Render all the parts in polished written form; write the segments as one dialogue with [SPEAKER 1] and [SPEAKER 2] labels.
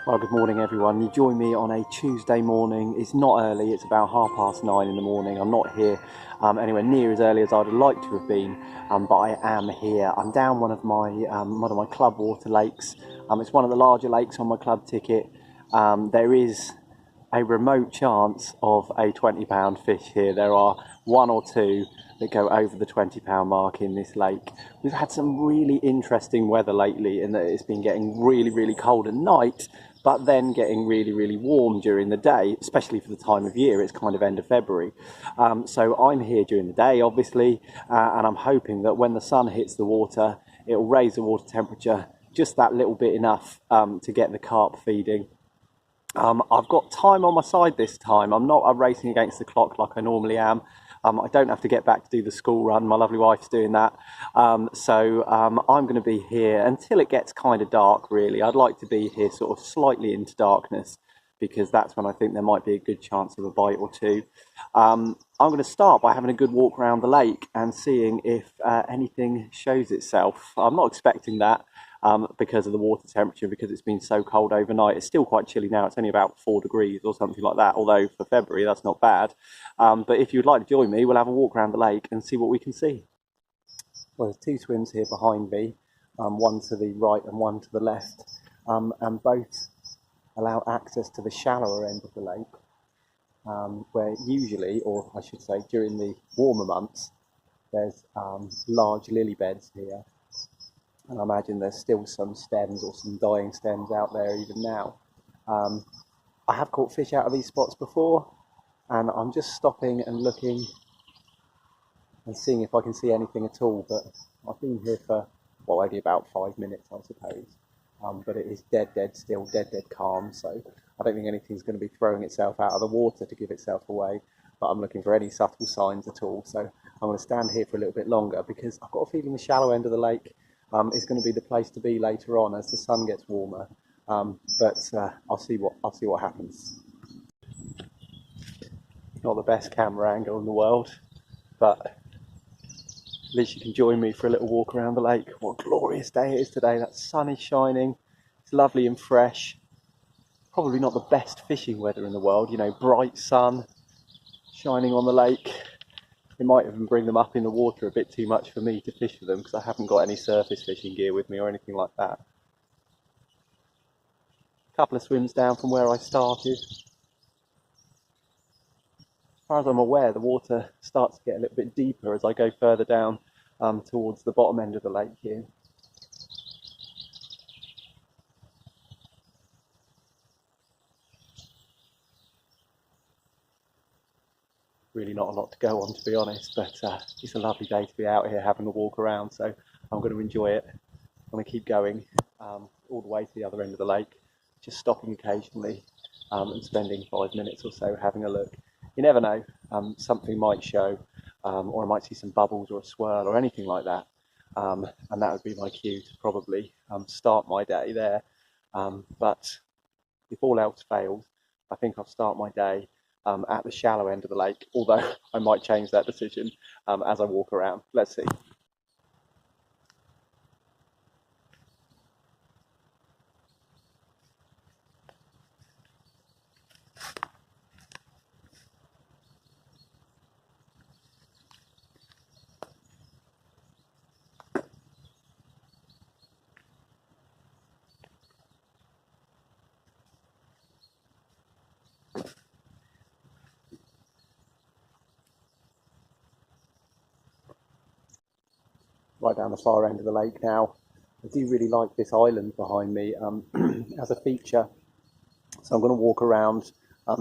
[SPEAKER 1] Well, good morning everyone. You join me on a Tuesday morning. It's not early, it's about 9:30 in the morning. I'm not here anywhere near as early as I'd like to have been, but I am here. I'm down one of my club water lakes. It's one of the larger lakes on my club ticket. There is a remote chance of a £20 fish here. There are one or two that go over the £20 mark in this lake. We've had some really interesting weather lately in that it's been getting really cold at night, but then getting really warm during the day, especially for the time of year. It's kind of end of February. So I'm here during the day, obviously, and I'm hoping that when the sun hits the water, it'll raise the water temperature just that little bit enough to get the carp feeding. I've got time on my side this time. I'm not racing against the clock like I normally am. I don't have to get back to do the school run. My lovely wife's doing that. So I'm going to be here until it gets kind of dark, really. I'd like to be here sort of slightly into darkness because that's when I think there might be a good chance of a bite or two. I'm going to start by having a good walk around the lake and seeing if anything shows itself. I'm not expecting that. Because of the water temperature, because it's been so cold overnight. It's still quite chilly now. It's only about 4 degrees or something like that, although for February that's not bad. But if you'd like to join me, we'll have a walk around the lake and see what we can see. Well, there's two swims here behind me, one to the right and one to the left, and both allow access to the shallower end of the lake, where usually, or I should say during the warmer months, there's large lily beds here. And I imagine there's still some stems or some dying stems out there even now. I have caught fish out of these spots before, and I'm just stopping and looking and seeing if I can see anything at all. But I've been here for, well, only about 5 minutes, I suppose. But it is dead still, dead calm. So I don't think anything's going to be throwing itself out of the water to give itself away. But I'm looking for any subtle signs at all. So I'm going to stand here for a little bit longer because I've got a feeling the shallow end of the lake is going to be the place to be later on as the sun gets warmer, but I'll see what happens. Not the best camera angle in the world, but at least you can join me for a little walk around the lake. What a glorious day it is today. That sun is shining. It's lovely and fresh. Probably not the best fishing weather in the world. You know, bright sun shining on the lake. It might even bring them up in the water a bit too much for me to fish for them because I haven't got any surface fishing gear with me or anything like that. A couple of swims down from where I started. As far as I'm aware, the water starts to get a little bit deeper as I go further down towards the bottom end of the lake here. Really not a lot to go on, to be honest, but it's a lovely day to be out here having a walk around, so I'm going to enjoy it. I'm going to keep going all the way to the other end of the lake, just stopping occasionally and spending 5 minutes or so having a look. You never know, something might show, or I might see some bubbles or a swirl or anything like that, and that would be my cue to probably start my day there. But if all else fails, I think I'll start my day at the shallow end of the lake, although I might change that decision as I walk around. Let's see. Right down the far end of the lake now. I do really like this island behind me as a feature, so I'm going to walk around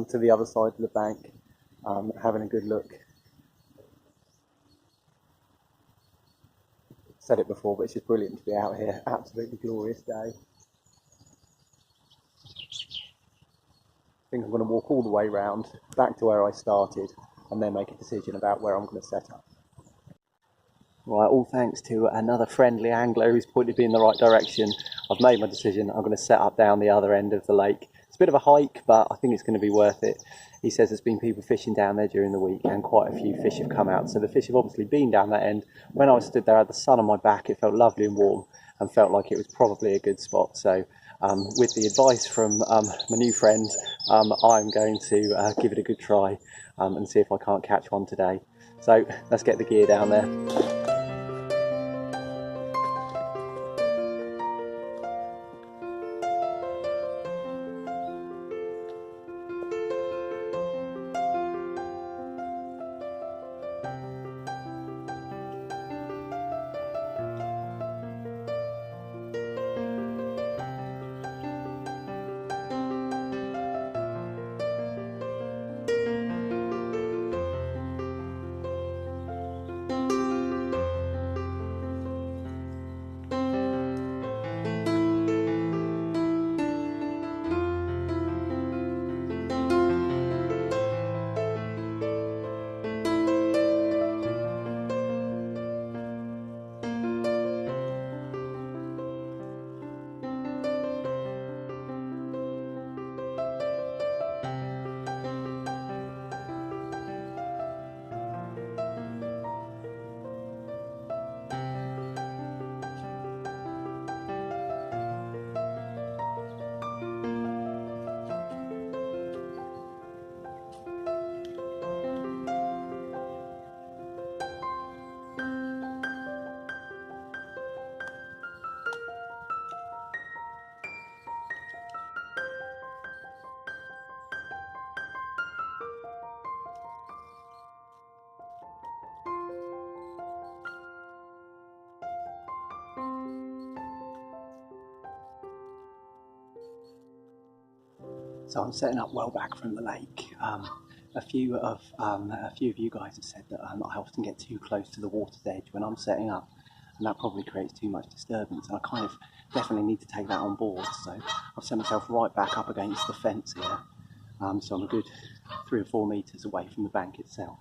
[SPEAKER 1] to the other side of the bank, having a good look. Said it before, but it's just brilliant to be out here. Absolutely glorious day. I think I'm going to walk all the way round back to where I started and then make a decision about where I'm going to set up. Right, all thanks to another friendly angler who's pointed me in the right direction. I've made my decision. I'm going to set up down the other end of the lake. It's a bit of a hike, but I think it's going to be worth it. He says there's been people fishing down there during the week and quite a few fish have come out. So the fish have obviously been down that end. When I stood there, I had the sun on my back. It felt lovely and warm and felt like it was probably a good spot. So with the advice from my new friend, I'm going to give it a good try and see if I can't catch one today. So let's get the gear down there. So I'm setting up well back from the lake. A few of you guys have said that I often get too close to the water's edge when I'm setting up, and that probably creates too much disturbance. And I kind of definitely need to take that on board. So I've set myself right back up against the fence here. So I'm a good 3 or 4 meters away from the bank itself.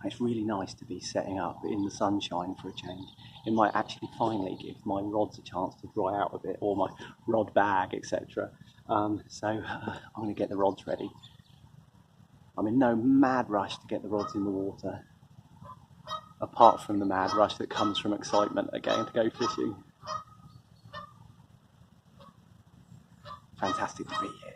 [SPEAKER 1] And it's really nice to be setting up in the sunshine for a change. It might actually finally give my rods a chance to dry out a bit, or my rod bag, etc. I'm going to get the rods ready. I'm in no mad rush to get the rods in the water, apart from the mad rush that comes from excitement again to go fishing. Fantastic to be here.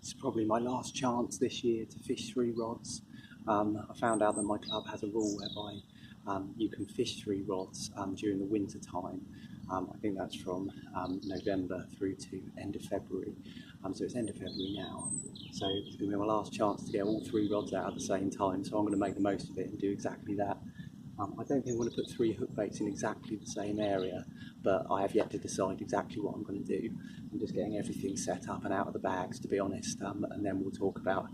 [SPEAKER 1] It's probably my last chance this year to fish 3 rods. I found out that my club has a rule whereby you can fish 3 rods during the winter time. I think that's from November through to end of February. So it's end of February now. So it's going to be my last chance to get all 3 rods out at the same time. So I'm going to make the most of it and do exactly that. I don't think I want to put 3 hook baits in exactly the same area, but I have yet to decide exactly what I'm going to do. I'm just getting everything set up and out of the bags, to be honest, and then we'll talk about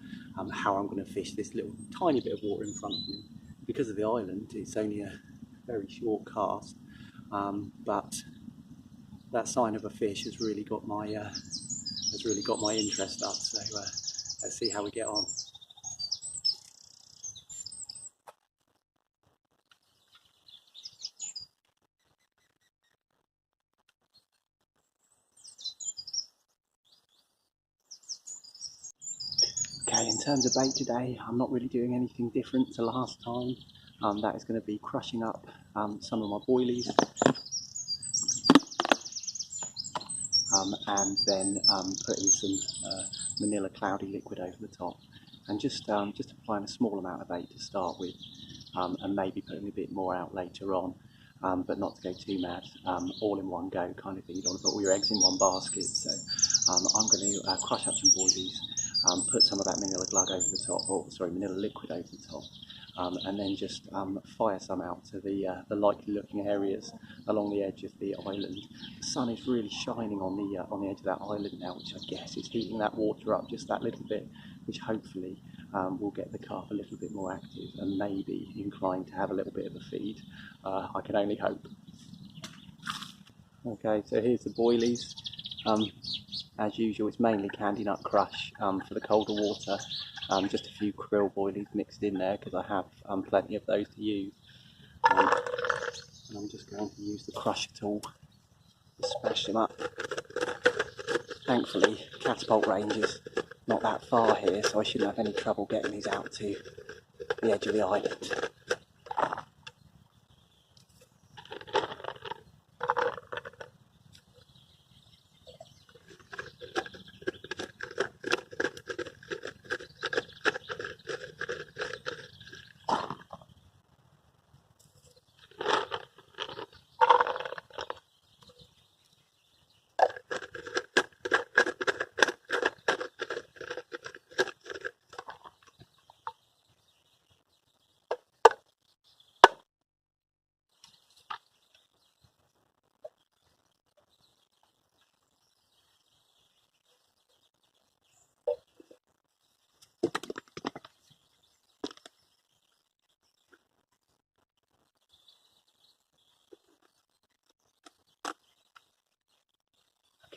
[SPEAKER 1] how I'm going to fish this little tiny bit of water in front of me. Because of the island, it's only a very short cast, but that sign of a fish has really got my interest up. So let's see how we get on. Okay, in terms of bait today, I'm not really doing anything different to last time. That is going to be crushing up some of my boilies, and then putting some manila cloudy liquid over the top, and just applying a small amount of bait to start with, and maybe putting a bit more out later on, but not to go too mad, all in one go kind of thing. You don't want to put all your eggs in one basket. So I'm going to crush up some boilies, put some of that manila glug over the top, or sorry, manila liquid over the top, and then just fire some out to the likely looking areas along the edge of the island. The sun is really shining on the edge of that island now, which I guess is heating that water up just that little bit, which hopefully will get the carp a little bit more active and maybe inclined to have a little bit of a feed. I can only hope. Okay, so here's the boilies. As usual, it's mainly candy nut crush for the colder water. Just a few krill boilies mixed in there because I have plenty of those to use. And I'm just going to use the crusher tool to smash them up. Thankfully, catapult range is not that far here, so I shouldn't have any trouble getting these out to the edge of the island.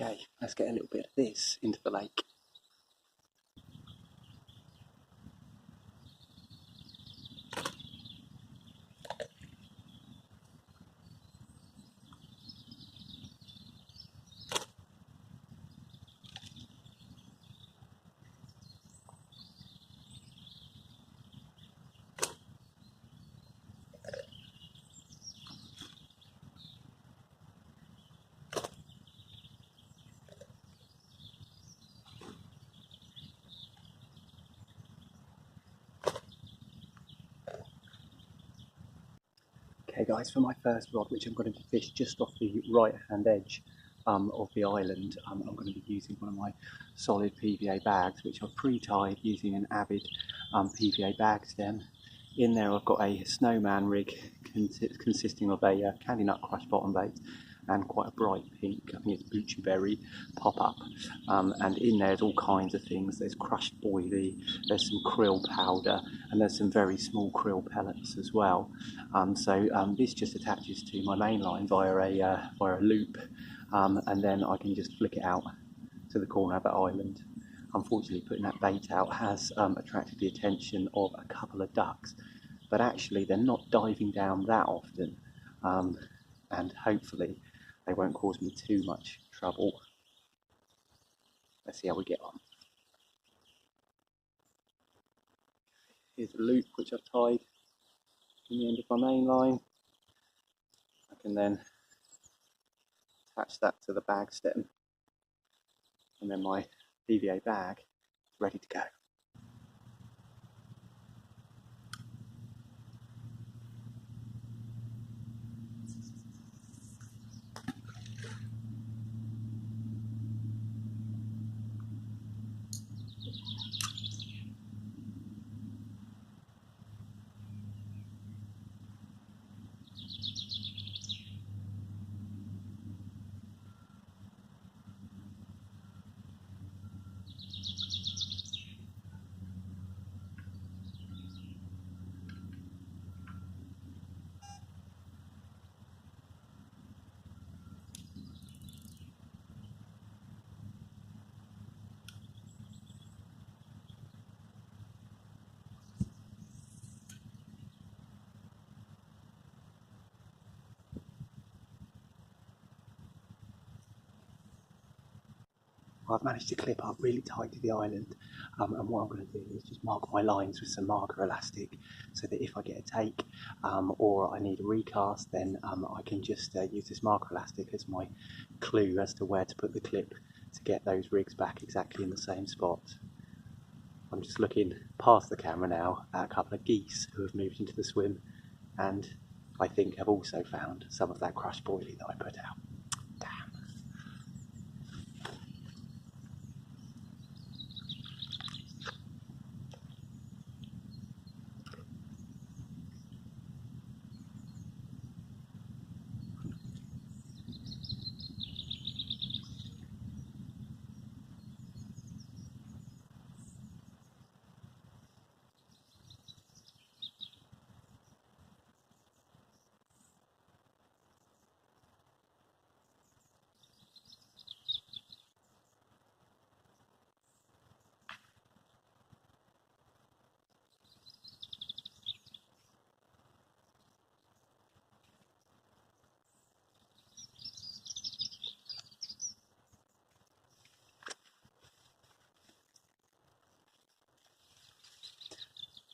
[SPEAKER 1] Okay, let's get a little bit of this into the lake. Okay guys, for my first rod, which I'm going to fish just off the right hand edge of the island, I'm going to be using one of my solid PVA bags, which I've pre-tied using an Avid PVA bag stem. In there I've got a snowman rig consisting of a candy nut crush bottom bait and quite a bright pink, I think it's Boochie Berry pop-up, and in there's all kinds of things. There's crushed boilie, there's some krill powder, and there's some very small krill pellets as well. So this just attaches to my main line via a loop, and then I can just flick it out to the corner of the island. Unfortunately, putting that bait out has attracted the attention of a couple of ducks, but actually they're not diving down that often, and hopefully they won't cause me too much trouble. Let's see how we get on. Here's the loop which I've tied in the end of my main line. I can then attach that to the bag stem, and then my PVA bag is ready to go. I've managed to clip up really tight to the island, and what I'm going to do is just mark my lines with some marker elastic so that if I get a take or I need a recast, then I can just use this marker elastic as my clue as to where to put the clip to get those rigs back exactly in the same spot. I'm just looking past the camera now at a couple of geese who have moved into the swim and I think have also found some of that crushed boilie that I put out. Damn.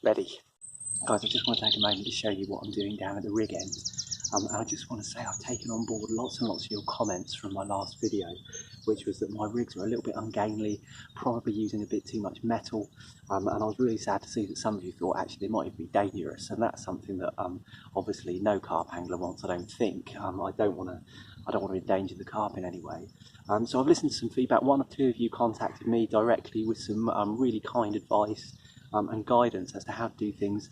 [SPEAKER 1] Ready. Guys, I just want to take a moment to show you what I'm doing down at the rig end. And I just want to say I've taken on board lots and lots of your comments from my last video, which was that my rigs were a little bit ungainly, probably using a bit too much metal, and I was really sad to see that some of you thought actually they might even be dangerous, and that's something that obviously no carp angler wants, I don't think. I don't want to endanger the carp in any way. So I've listened to some feedback. One or two of you contacted me directly with some really kind advice and guidance as to how to do things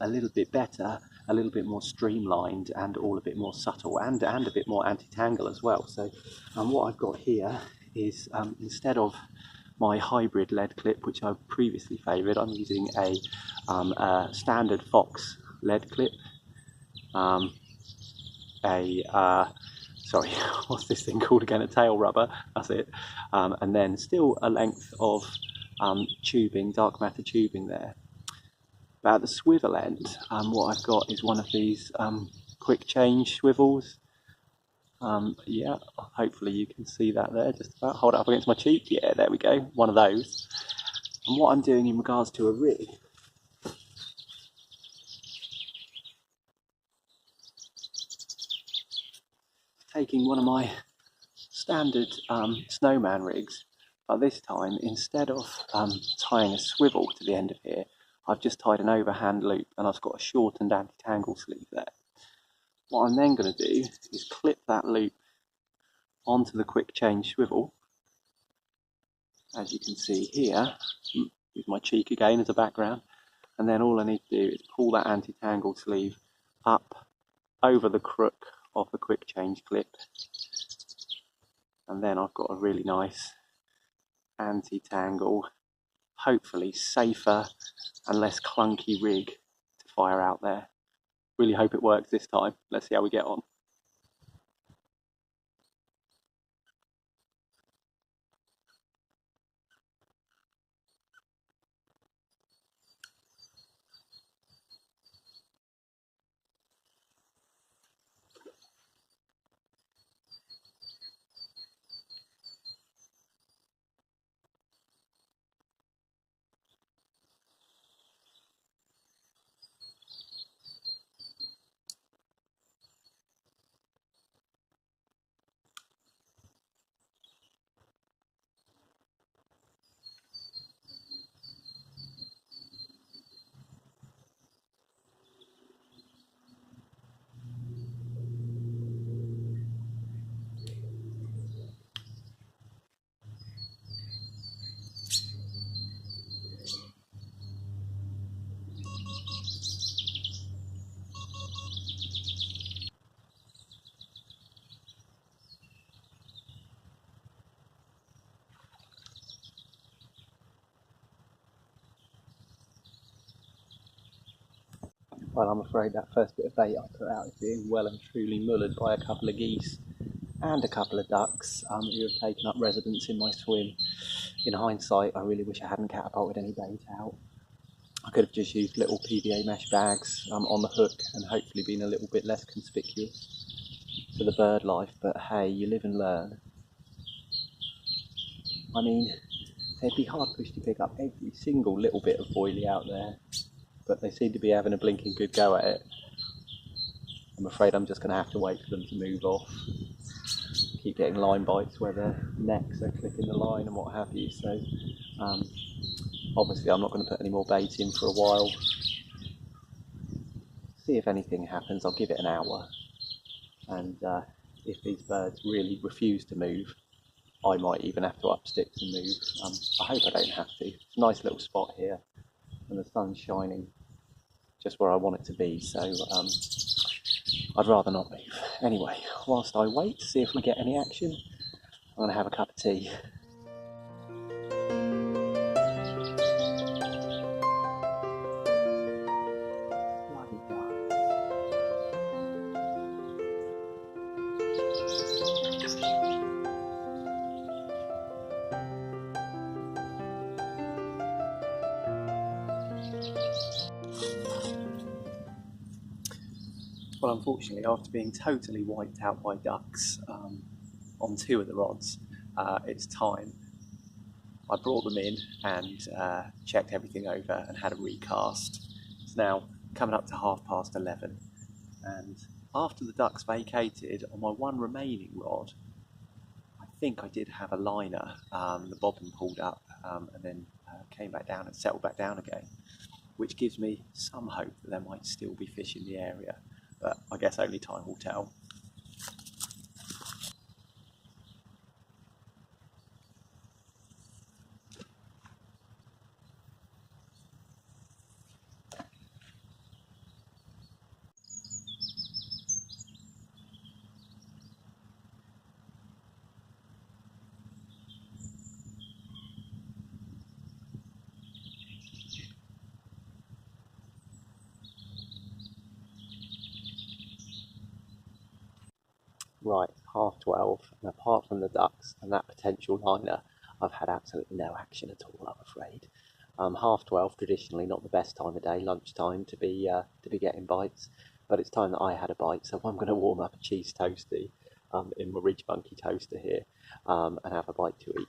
[SPEAKER 1] a little bit better, a little bit more streamlined, and all a bit more subtle, and a bit more anti-tangle as well. So what I've got here is instead of my hybrid lead clip, which I previously favoured, I'm using a standard Fox lead clip. Sorry, what's this thing called again? A tail rubber, that's it. And then still a length of tubing, dark matter tubing there. About the swivel end, what I've got is one of these quick change swivels. Yeah, hopefully you can see that there, just about. Hold it up against my cheek, yeah, there we go, one of those. And what I'm doing in regards to a rig, taking one of my standard snowman rigs, but this time instead of tying a swivel to the end of here, I've just tied an overhand loop, and I've got a shortened anti-tangle sleeve there. What I'm then going to do is clip that loop onto the quick change swivel, as you can see here, with my cheek again as a background, and then all I need to do is pull that anti-tangle sleeve up over the crook of the quick change clip, and then I've got a really nice anti-tangle, hopefully safer and less clunky rig to fire out there. Really hope it works this time. Let's see how we get on. Well, I'm afraid that first bit of bait I put out is being well and truly mullered by a couple of geese and a couple of ducks who have taken up residence in my swim. In hindsight, I really wish I hadn't catapulted any bait out. I could have just used little PVA mesh bags on the hook and hopefully been a little bit less conspicuous for the bird life, but hey, you live and learn. I mean, they'd be hard pushed to pick up every single little bit of boilie out there, but they seem to be having a blinking good go at it. I'm afraid I'm just going to have to wait for them to move off. Keep getting line bites where their necks are clipping the line and what have you, so obviously I'm not going to put any more bait in for a while. See if anything happens. I'll give it an hour, and if these birds really refuse to move, I might even have to up sticks and move. I hope I don't have to. It's a nice little spot here, and the sun's shining just where I want it to be, so I'd rather not move. Anyway, whilst I wait to see if we get any action, I'm going to have a cup of tea. Well, unfortunately, after being totally wiped out by ducks on two of the rods, it's time. I brought them in and checked everything over and had a recast. It's now coming up to 11:30, and after the ducks vacated, on my one remaining rod, I think I did have a liner. The bobbin pulled up and then came back down and settled back down again, which gives me some hope that there might still be fish in the area, but I guess only time will tell. Right, 12:30, and apart from the ducks and that potential liner, I've had absolutely no action at all, I'm afraid. 12:30, traditionally not the best time of day, lunchtime, to be getting bites, but it's time that I had a bite, so I'm going to warm up a cheese toastie in my Ridge Monkey toaster here and have a bite to eat.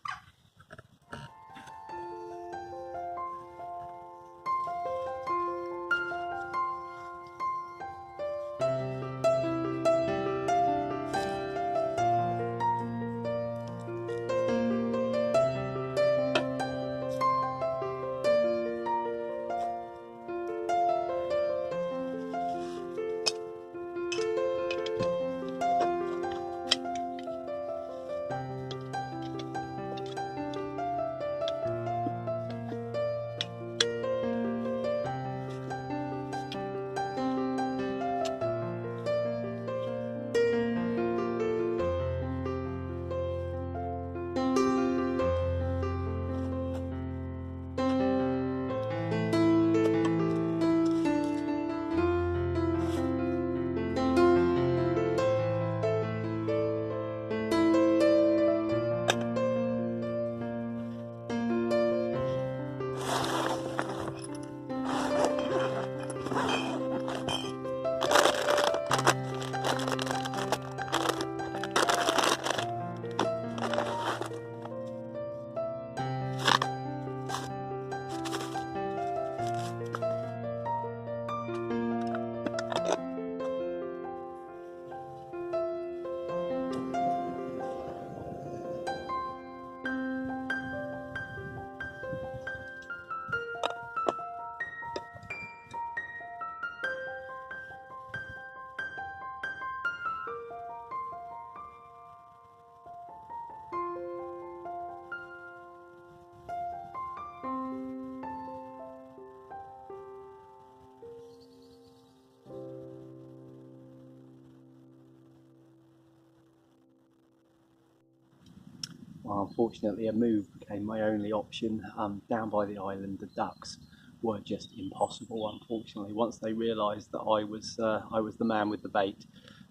[SPEAKER 1] Well, unfortunately, a move became my only option. Down by the island, the ducks were just impossible. Unfortunately, once they realised that I was the man with the bait,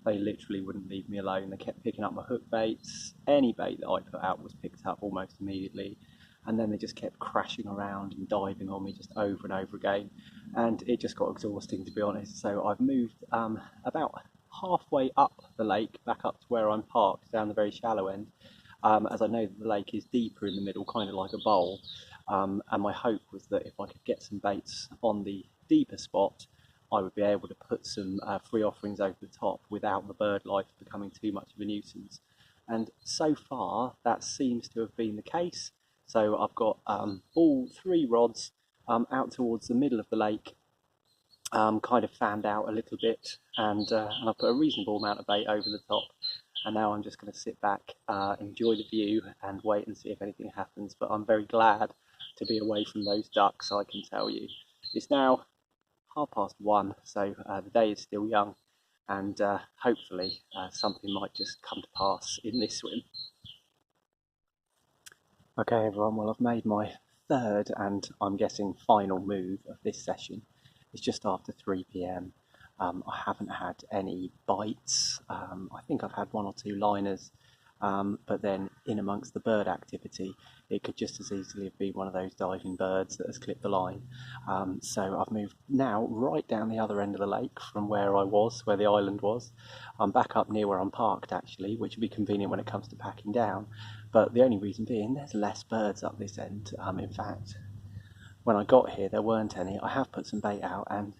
[SPEAKER 1] they literally wouldn't leave me alone. They kept picking up my hook baits. Any bait that I put out was picked up almost immediately, and then they just kept crashing around and diving on me just over and over again, and it just got exhausting, to be honest. So I've moved about halfway up the lake, back up to where I'm parked down the very shallow end, as I know that the lake is deeper in the middle, kind of like a bowl. And my hope was that if I could get some baits on the deeper spot, I would be able to put some free offerings over the top without the bird life becoming too much of a nuisance. And so far, that seems to have been the case. So I've got all three rods out towards the middle of the lake, kind of fanned out a little bit, and I put a reasonable amount of bait over the top. And now I'm just going to sit back, enjoy the view, and wait and see if anything happens. But I'm very glad to be away from those ducks, I can tell you. It's now 1:30, so the day is still young, and hopefully something might just come to pass in this swim. Okay, everyone, well, I've made my third and I'm guessing final move of this session. It's just after 3 p.m. I haven't had any bites. I think I've had one or two liners, but then in amongst the bird activity, it could just as easily have been one of those diving birds that has clipped the line. So I've moved now right down the other end of the lake from where I was, where the island was. I'm back up near where I'm parked, actually, which would be convenient when it comes to packing down. But the only reason being, there's less birds up this end. In fact, when I got here, there weren't any. I have put some bait out, and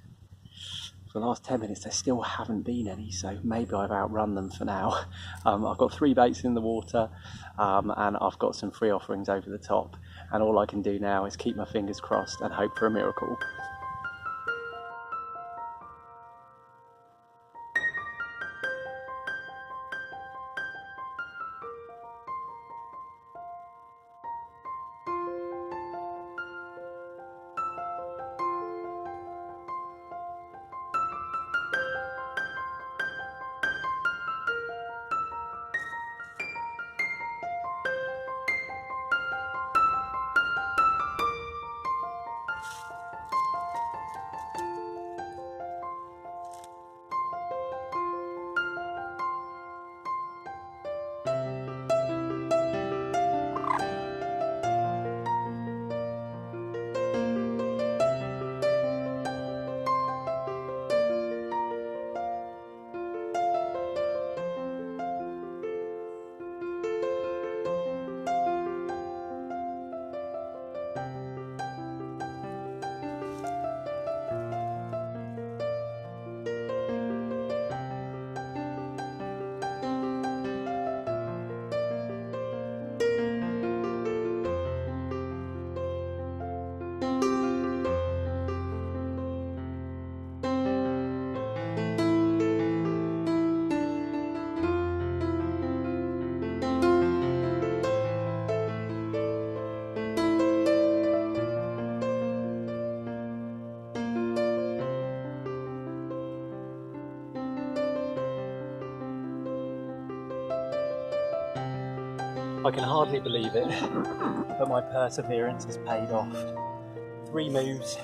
[SPEAKER 1] for the last 10 minutes there still haven't been any, so maybe I've outrun them for now. I've got 3 baits in the water, and I've got some free offerings over the top, and all I can do now is keep my fingers crossed and hope for a miracle. I can hardly believe it, but my perseverance has paid off. 3 moves,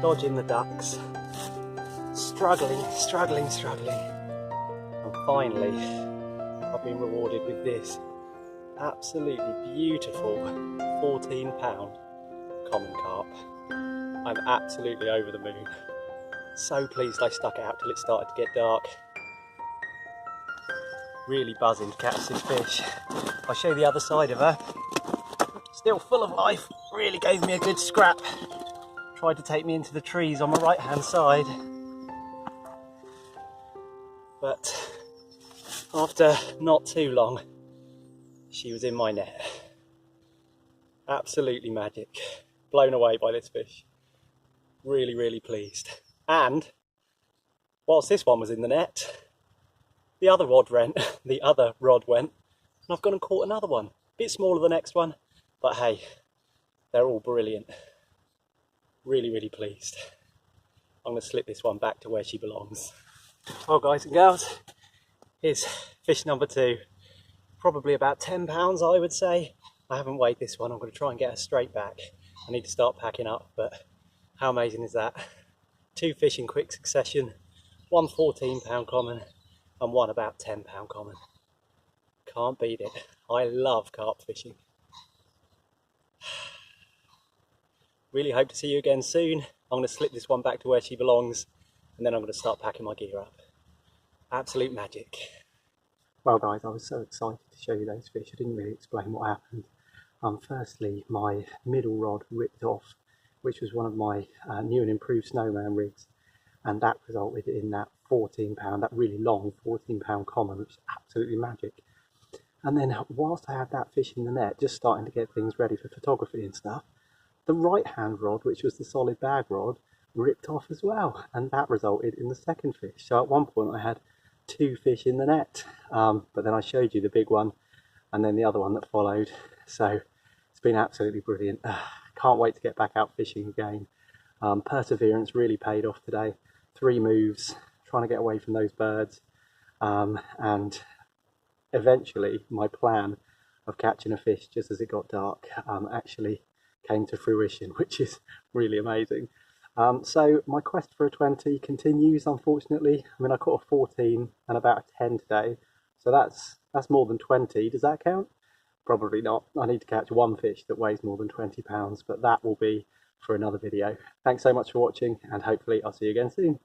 [SPEAKER 1] dodging the ducks, struggling, and finally I've been rewarded with this absolutely beautiful 14-pound common carp. I'm absolutely over the moon. So pleased I stuck it out till it started to get dark. Really buzzing to catch this fish. I'll show you the other side of her. Still full of life, really gave me a good scrap. Tried to take me into the trees on my right hand side. But after not too long, she was in my net. Absolutely magic. Blown away by this fish. Really pleased. And whilst this one was in the net, the other rod went, and I've gone and caught another one. Bit smaller than the next one, but hey, they're all brilliant. Really pleased. I'm going to slip this one back to where she belongs. Well, guys and girls, here's fish number 2. Probably about 10 pounds, I would say. I haven't weighed this one. I'm going to try and get her straight back. I need to start packing up, but how amazing is that? 2 fish in quick succession, 1 14-pound common and 1 about 10-pound common. Can't beat it. I love carp fishing. Really hope to see you again soon. I'm going to slip this one back to where she belongs, and then I'm going to start packing my gear up. Absolute magic. Well guys, I was so excited to show you those fish. I didn't really explain what happened. Firstly, my middle rod ripped off, which was one of my new and improved snowman rigs, and that resulted in that 14-pound, that really long 14-pound common, which is absolutely magic. And then whilst I had that fish in the net, just starting to get things ready for photography and stuff, the right hand rod, which was the solid bag rod, ripped off as well, and that resulted in the second fish. So at one point I had 2 fish in the net, but then I showed you the big one and then the other one that followed. So it's been absolutely brilliant. Can't wait to get back out fishing again. Perseverance really paid off today. 3 moves, trying to get away from those birds, and eventually my plan of catching a fish just as it got dark actually came to fruition, which is really amazing. So my quest for a 20 continues, unfortunately. I mean, I caught a 14 and about a 10 today, so that's more than 20. Does that count? Probably not. I need to catch 1 fish that weighs more than 20 pounds, but that will be for another video. Thanks so much for watching, and hopefully I'll see you again soon.